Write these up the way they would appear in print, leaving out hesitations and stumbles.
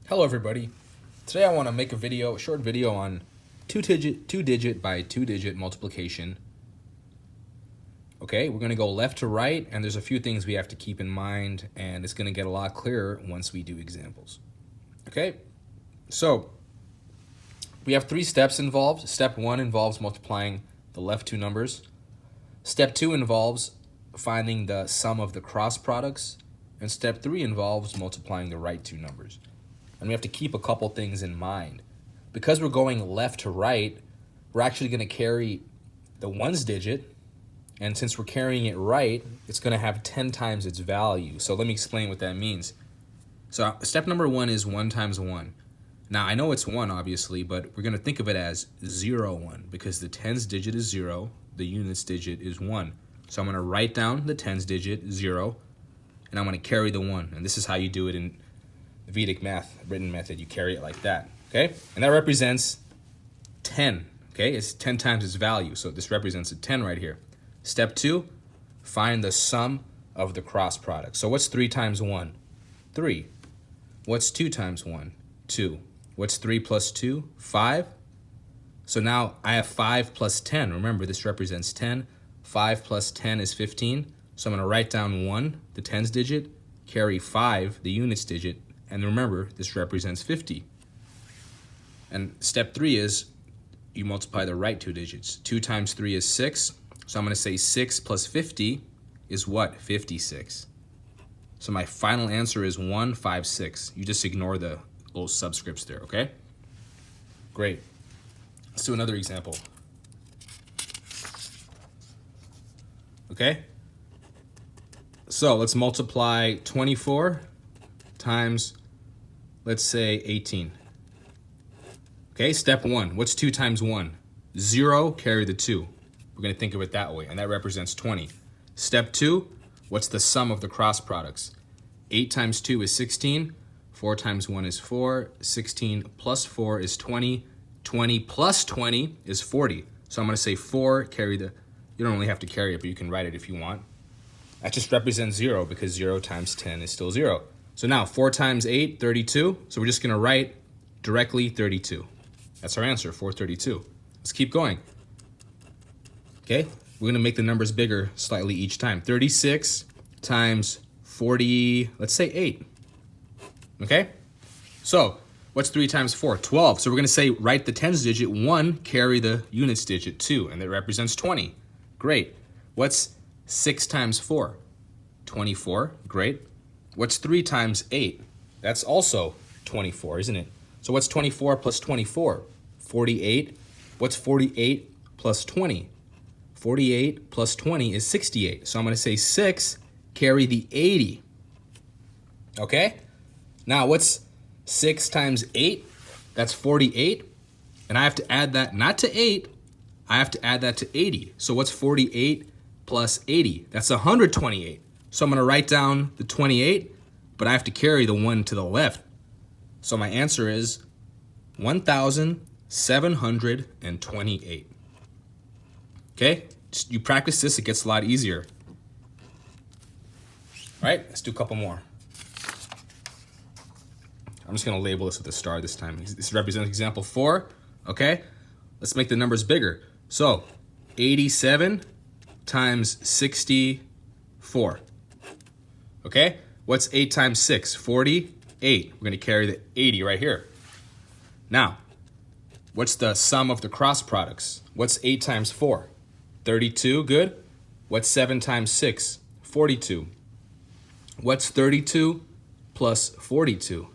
Hello everybody. Today I want to make a short video on two digit by two digit multiplication. Okay, we're going to go left to right, and there's a few things we have to keep in mind, and it's going to get a lot clearer once we do examples. Okay, so we have three steps involved. Step 1 involves multiplying the left two numbers. Step 2 involves finding the sum of the cross products, and step 3 involves multiplying the right two numbers. And we have to keep a couple things in mind. Because we're going left to right, we're actually going to carry the ones digit, and since we're carrying it right, it's going to have 10 times its value. So let me explain what that means. So step number 1 is 1 times 1. Now I know it's 1 obviously, but we're going to think of it as 0, 1, because the tens digit is 0, the units digit is 1. So I'm going to write down the tens digit, 0, and I'm going to carry the 1. And this is how you do it in Vedic math, written method. You carry it like that, okay? And that represents 10, okay? It's 10 times its value, so this represents a 10 right here. Step 2, find the sum of the cross product. So what's 3 times 1? 3. What's 2 times 1? 2. What's 3 plus 2? 5. So now I have 5 plus 10. Remember, this represents 10. 5 plus 10 is 15. So I'm going to write down 1, the tens digit, carry 5, the units digit, and remember, this represents 50. And step 3 is you multiply the right two digits. 2 times 3 is 6. So I'm going to say 6 plus 50 is what? 56. So my final answer is 156. You just ignore the little subscripts there, okay? Great. Let's do another example. Okay? So let's multiply 24 times, let's say, 18. Okay, step 1. What's 2 times 1? 0, carry the 2. We're going to think of it that way, and that represents 20. Step 2, what's the sum of the cross products? 8 times 2 is 16. 4 times 1 is 4. 16 plus 4 is 20. 20 plus 20 is 40. So I'm going to say 4, carry the, you don't really have to carry it, but you can write it if you want. That just represents 0 because 0 times 10 is still 0. So now 4 times 8, 32. So we're just going to write directly 32. That's our answer, 432. Let's keep going. Okay, we're going to make the numbers bigger slightly each time. 36 times 40, let's say 8. Okay, so what's 3 times 4? 12. So we're going to say write the tens digit, 1, carry the units digit, 2, and that represents 20. Great. What's 6 times 4? 24. Great. What's 3 times 8? That's also 24, isn't it? So what's 24 plus 24? 48. What's 48 plus 20? 48 plus 20 is 68. So I'm going to say 6, carry the 80. Okay? Now what's 6 times 8? That's 48. And I have to add that not to 8. I have to add that to 80. So what's 48 plus 80? That's 128. So I'm going to write down the 28, but I have to carry the 1 to the left. So my answer is 1,728. Okay? Just you practice this, it gets a lot easier. All right, let's do a couple more. I'm just going to label this with a star this time. This represents example 4. Okay? Let's make the numbers bigger. So 87 times 64. Okay? What's 8 times 6? 48. We're going to carry the 80 right here. Now, what's the sum of the cross products? What's 8 times 4? 32. Good. What's 7 times 6? 42. What's 32 plus 42?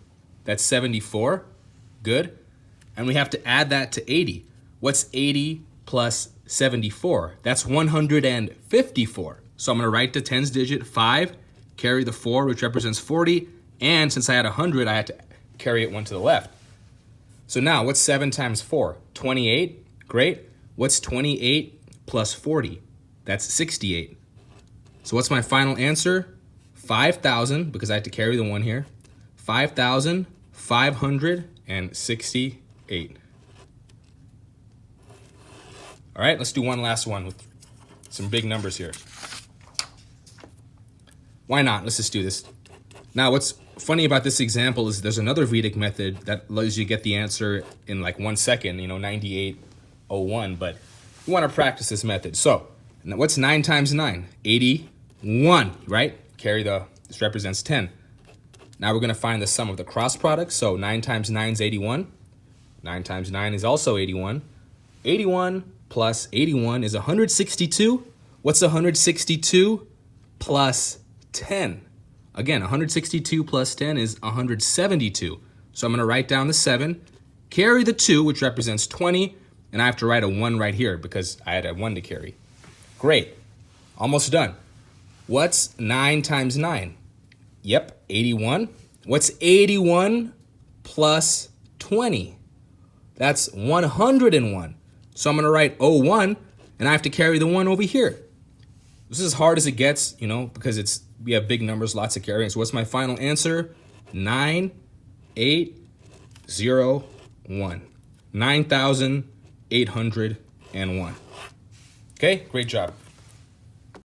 That's 74. Good. And we have to add that to 80. What's 80 plus 74? That's 154. So I'm going to write the tens digit, 5, carry the 4, which represents 40, and since I had 100, I had to carry it 1 to the left. So now, what's 7 times 4? 28. Great. What's 28 plus 40? That's 68. So what's my final answer? 5,000, because I had to carry the 1 here. 5,568. All right, let's do one last one with some big numbers here. Why not? Let's just do this. Now, what's funny about this example is there's another Vedic method that allows you to get the answer in like 1 second, 9801, but you want to practice this method. So what's 9 times 9? 81, right? This represents 10. Now we're going to find the sum of the cross products. So 9 times 9 is 81. 9 times 9 is also 81. 81 plus 81 is 162. What's 162 plus 10? Again, 162 plus 10 is 172. So I'm going to write down the 7, carry the 2, which represents 20, and I have to write a 1 right here because I had a 1 to carry. Great. Almost done. What's 9 times 9? Yep, 81. What's 81 plus 20? That's 101. So I'm going to write 01, and I have to carry the 1 over here. This is as hard as it gets, because we have big numbers, lots of carrying. So what's my final answer? 9801. 9,801. Okay, great job.